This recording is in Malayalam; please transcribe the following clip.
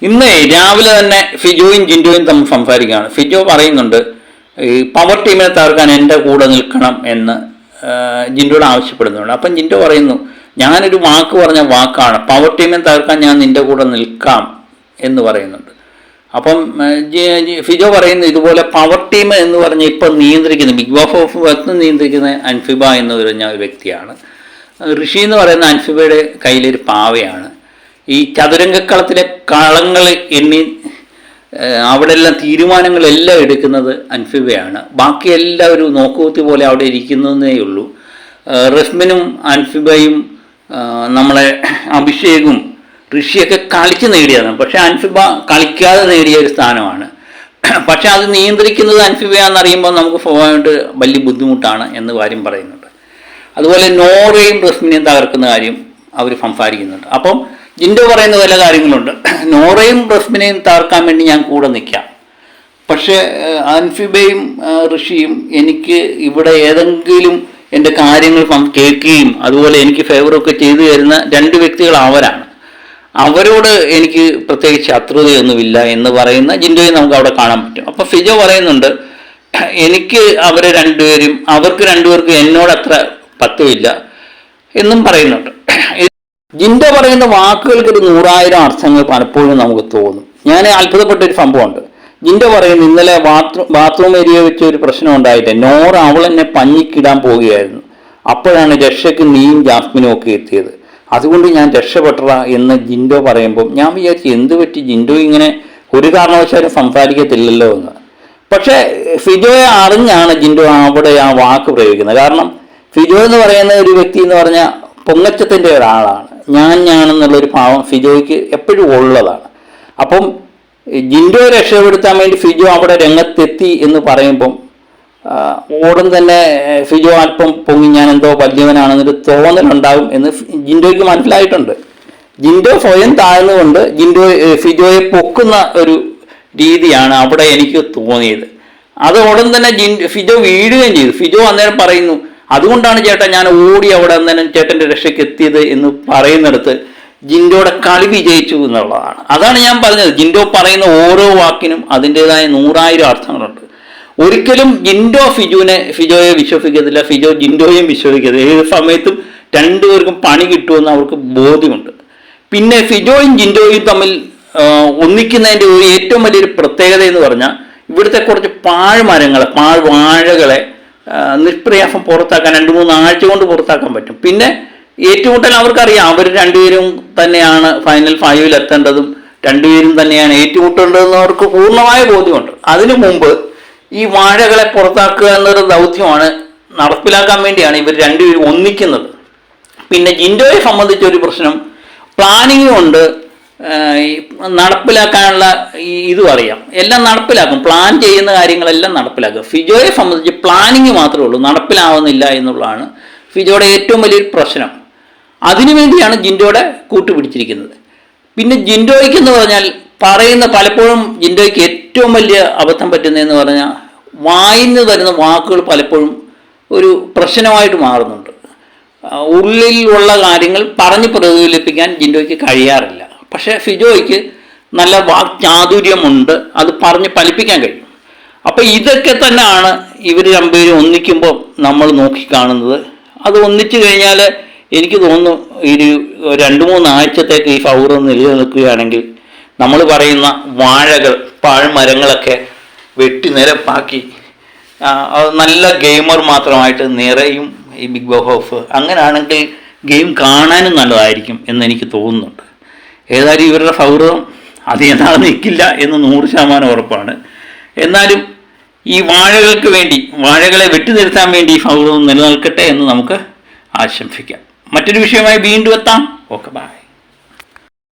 ഇന്ന് രാവിലെ തന്നെ ഫിജോയും ജിൻഡോയും തമ്മിൽ സംസാരിക്കുകയാണ്. ഫിജോ പറയുന്നുണ്ട് ഈ പവർ ടീമിനെ തകർക്കാൻ എൻ്റെ കൂടെ നിൽക്കണം എന്ന് ജിൻഡോയോട് ആവശ്യപ്പെടുന്നുണ്ട്. അപ്പം ജിൻഡോ പറയുന്നു, ഞാനൊരു വാക്ക് പറഞ്ഞ വാക്കാണ്, പവർ ടീമിനെ തകർക്കാൻ ഞാൻ നിൻ്റെ കൂടെ നിൽക്കാം എന്ന് പറയുന്നുണ്ട്. അപ്പം ഫിജോ പറയുന്നു, ഇതുപോലെ പവർ ടീം എന്ന് പറഞ്ഞ് ഇപ്പം നിയന്ത്രിക്കുന്ന ബിഗ് ബോസ് ഓഫ് വെത്ത് നിയന്ത്രിക്കുന്ന അൻഫിബ എന്ന് പറഞ്ഞ ഒരു വ്യക്തിയാണ്. ഋഷി എന്ന് പറയുന്ന അൻഫിബയുടെ കയ്യിലൊരു പാവയാണ്. ഈ ചതുരംഗക്കളത്തിലെ കളങ്ങൾ എണ്ണി അവിടെ എല്ലാം തീരുമാനങ്ങളെല്ലാം എടുക്കുന്നത് അൻഫിബയാണ്. ബാക്കി എല്ലാവരും നോക്കുകുത്തി പോലെ അവിടെ ഇരിക്കുന്നതേ ഉള്ളൂ. റസ്മിനും അൻഫിബയും നമ്മളെ അഭിഷേകും ഋഷിയൊക്കെ കളിച്ച് നേടിയതാണ്. പക്ഷേ അൻഫിബ കളിക്കാതെ നേടിയ ഒരു സ്ഥാനമാണ്. പക്ഷെ അത് നിയന്ത്രിക്കുന്നത് അൻഫിബയാണെന്നറിയുമ്പോൾ നമുക്ക് സ്വാഭാവികമായിട്ട് വലിയ ബുദ്ധിമുട്ടാണ് എന്ന് കാര്യം പറയുന്നുണ്ട്. അതുപോലെ നോറയും റസ്മിനെയും തകർക്കുന്ന കാര്യം അവർ സംസാരിക്കുന്നുണ്ട്. അപ്പം ജിൻഡോ പറയുന്ന പല കാര്യങ്ങളുണ്ട്. നോറയും റസ്മിനെയും തകർക്കാൻ വേണ്ടി ഞാൻ കൂടെ നിൽക്കാം, പക്ഷേ അൻഫിബയും ഋഷിയും എനിക്ക് ഇവിടെ ഏതെങ്കിലും എൻ്റെ കാര്യങ്ങൾ കേൾക്കുകയും അതുപോലെ എനിക്ക് ഫേവറൊക്കെ ചെയ്തു തരുന്ന രണ്ട് വ്യക്തികൾ അവരാണ്. അവരോട് എനിക്ക് പ്രത്യേകിച്ച് ശത്രുതയൊന്നുമില്ല എന്ന് പറയുന്ന ജിൻഡോയെ നമുക്ക് അവിടെ കാണാൻ പറ്റും. അപ്പോൾ ഫിജോ പറയുന്നുണ്ട്, എനിക്ക് അവരെ രണ്ടുപേരും അവർക്ക് രണ്ടുപേർക്കും എന്നോട് അത്ര പത്തുമില്ല എന്നും പറയുന്നുണ്ട്. ജിൻഡോ പറയുന്ന വാക്കുകൾക്കൊരു 100,000 അർത്ഥങ്ങൾ പലപ്പോഴും നമുക്ക് തോന്നും. ഞാൻ അത്ഭുതപ്പെട്ടൊരു സംഭവമുണ്ട്. ജിൻഡോ പറയുന്നു, ഇന്നലെ ബാത്റൂം ഏരിയ വെച്ച് ഒരു പ്രശ്നം ഉണ്ടായില്ലേ, നോറ അവളെന്നെ പഞ്ഞിക്കിടാൻ പോവുകയായിരുന്നു, അപ്പോഴാണ് രക്ഷയ്ക്ക് നീയും ജാസ്മിനും ഒക്കെ എത്തിയത്, അതുകൊണ്ട് ഞാൻ രക്ഷപ്പെട്ടറ എന്ന് ജിൻഡോ പറയുമ്പോൾ ഞാൻ വിചാരിച്ചു എന്ത് പറ്റി, ജിൻഡോ ഇങ്ങനെ ഒരു കാരണവശാലും സംസാരിക്കത്തില്ലല്ലോ എന്ന്. പക്ഷേ ഫിജോയെ അറിഞ്ഞാണ് ജിൻഡോ അവിടെ ആ വാക്ക് പ്രയോഗിക്കുന്നത്. കാരണം ഫിജോ എന്ന് പറയുന്ന ഒരു വ്യക്തി എന്ന് പറഞ്ഞാൽ പൊങ്ങച്ചത്തിൻ്റെ ഒരാളാണ്. ഞാനെന്നുള്ളൊരു ഭാവം ഫിജോയ്ക്ക് എപ്പോഴും ഉള്ളതാണ്. അപ്പം ജിൻഡോയെ രക്ഷപ്പെടുത്താൻ വേണ്ടി ഫിജോ അവിടെ രംഗത്തെത്തി എന്ന് പറയുമ്പം ഓടും തന്നെ ഫിജോ അല്പം പൊങ്ങി ഞാൻ എന്തോ വലിയവനാണെന്നൊരു തോന്നലുണ്ടാകും എന്ന് ജിൻഡോയ്ക്ക് മനസ്സിലായിട്ടുണ്ട്. ജിൻഡോ സ്വയം താഴ്ന്നുകൊണ്ട് ഫിജോയെ പൊക്കുന്ന ഒരു രീതിയാണ് അവിടെ എനിക്ക് തോന്നിയത്. അത് ഉടൻ തന്നെ ഫിജോ വീഴുകയും ചെയ്തു. ഫിജോ അന്നേരം പറയുന്നു, അതുകൊണ്ടാണ് ചേട്ടാ ഞാൻ ഓടി അവിടെ അന്നേരം ചേട്ടൻ്റെ രക്ഷയ്ക്ക് എത്തിയത് എന്ന് പറയുന്നിടത്ത് ജിൻഡോയുടെ കളി വിജയിച്ചു എന്നുള്ളതാണ്. അതാണ് ഞാൻ പറഞ്ഞത്. ജിൻഡോ പറയുന്ന ഓരോ വാക്കിനും അതിൻ്റെതായ 100,000 അർത്ഥങ്ങളുണ്ട്. ഒരിക്കലും ജിൻഡോ ഫിജോയെ വിശ്വസിക്കത്തില്ല, ഫിജോ ജിൻഡോയും വിശ്വസിക്കത്തില്ല. ഏത് സമയത്തും രണ്ടുപേർക്കും പണി കിട്ടുമെന്ന് അവർക്ക് ബോധ്യമുണ്ട്. പിന്നെ ഫിജോയും ജിൻഡോയും തമ്മിൽ ഒന്നിക്കുന്നതിൻ്റെ ഒരു ഏറ്റവും വലിയൊരു പ്രത്യേകത എന്ന് പറഞ്ഞാൽ ഇവിടുത്തെ കുറച്ച് പാഴ്വാഴകളെ നിഷ്പ്രയാസം പുറത്താക്കാൻ 2-3 ആഴ്ച കൊണ്ട് പുറത്താക്കാൻ പറ്റും. പിന്നെ ഏറ്റുമുട്ടൽ അവർക്കറിയാം, അവർ രണ്ടുപേരും തന്നെയാണ് ഫൈനൽ 5-ൽ എത്തേണ്ടതും രണ്ടുപേരും തന്നെയാണ് ഏറ്റുമുട്ടേണ്ടതെന്ന് അവർക്ക് പൂർണ്ണമായ ബോധ്യമുണ്ട്. അതിനു മുമ്പ് ഈ വാഴകളെ പുറത്താക്കുക എന്നൊരു ദൗത്യമാണ് നടപ്പിലാക്കാൻ വേണ്ടിയാണ് ഇവർ രണ്ടുപേരും ഒന്നിക്കുന്നത്. പിന്നെ ജിൻഡോയെ സംബന്ധിച്ചൊരു പ്രശ്നം പ്ലാനിങ് കൊണ്ട് നടപ്പിലാക്കാനുള്ള ഇതും അറിയാം, എല്ലാം നടപ്പിലാക്കും, പ്ലാൻ ചെയ്യുന്ന കാര്യങ്ങളെല്ലാം നടപ്പിലാക്കും. ഫിജോയെ സംബന്ധിച്ച് പ്ലാനിങ് മാത്രമേ ഉള്ളൂ, നടപ്പിലാവുന്നില്ല എന്നുള്ളതാണ് ഫിജോയുടെ ഏറ്റവും വലിയൊരു പ്രശ്നം. അതിനുവേണ്ടിയാണ് ജിൻഡോയുടെ കൂട്ടുപിടിച്ചിരിക്കുന്നത്. പിന്നെ ജിൻഡോയ്ക്ക് എന്ന് പറഞ്ഞാൽ പലപ്പോഴും ജിൻഡോയ്ക്ക് ഏറ്റവും വലിയ അബദ്ധം പറ്റുന്നതെന്ന് പറഞ്ഞാൽ വായിന്ന് വരുന്ന വാക്കുകൾ പലപ്പോഴും ഒരു പ്രശ്നമായിട്ട് മാറുന്നുണ്ട്. ഉള്ളിലുള്ള കാര്യങ്ങൾ പറഞ്ഞ് പ്രതിഫലിപ്പിക്കാൻ ജിൻഡോയ്ക്ക് കഴിയാറില്ല. പക്ഷേ ഫിജോയ്ക്ക് നല്ല വാക്ചാതുര്യമുണ്ട്, അത് പറഞ്ഞ് ഫലിപ്പിക്കാൻ കഴിയും. അപ്പോൾ ഇതൊക്കെ തന്നെയാണ് ഇവർ രണ്ടുപേരും ഒന്നിക്കുമ്പോൾ നമ്മൾ നോക്കിക്കാണുന്നത്. അത് ഒന്നിച്ചു കഴിഞ്ഞാൽ എനിക്ക് തോന്നുന്നു ഒരു 2-3 ആഴ്ചത്തേക്ക് ഈ ഫൗർ നിലനിൽക്കുകയാണെങ്കിൽ നമ്മൾ പറയുന്ന പാഴ്മരങ്ങളൊക്കെ വെട്ടി നിരപ്പാക്കി നല്ല ഗെയിമർ മാത്രമായിട്ട് നിറയും ഈ ബിഗ് ബോസ് ഹൗസ്. അങ്ങനെയാണെങ്കിൽ ഗെയിം കാണാനും നല്ലതായിരിക്കും എന്നെനിക്ക് തോന്നുന്നുണ്ട്. ഏതായാലും ഇവരുടെ സൗഹൃദം അധികം നാളെ നിൽക്കില്ല എന്ന് 100% ഉറപ്പാണ്. എന്നാലും ഈ വാഴകളെ വെട്ടി നിർത്താൻ വേണ്ടി ഈ സൗഹൃദം നിലനിൽക്കട്ടെ എന്ന് നമുക്ക് ആശംസിക്കാം. മറ്റൊരു വിഷയമായി വീണ്ടും എത്താം. Okay, by.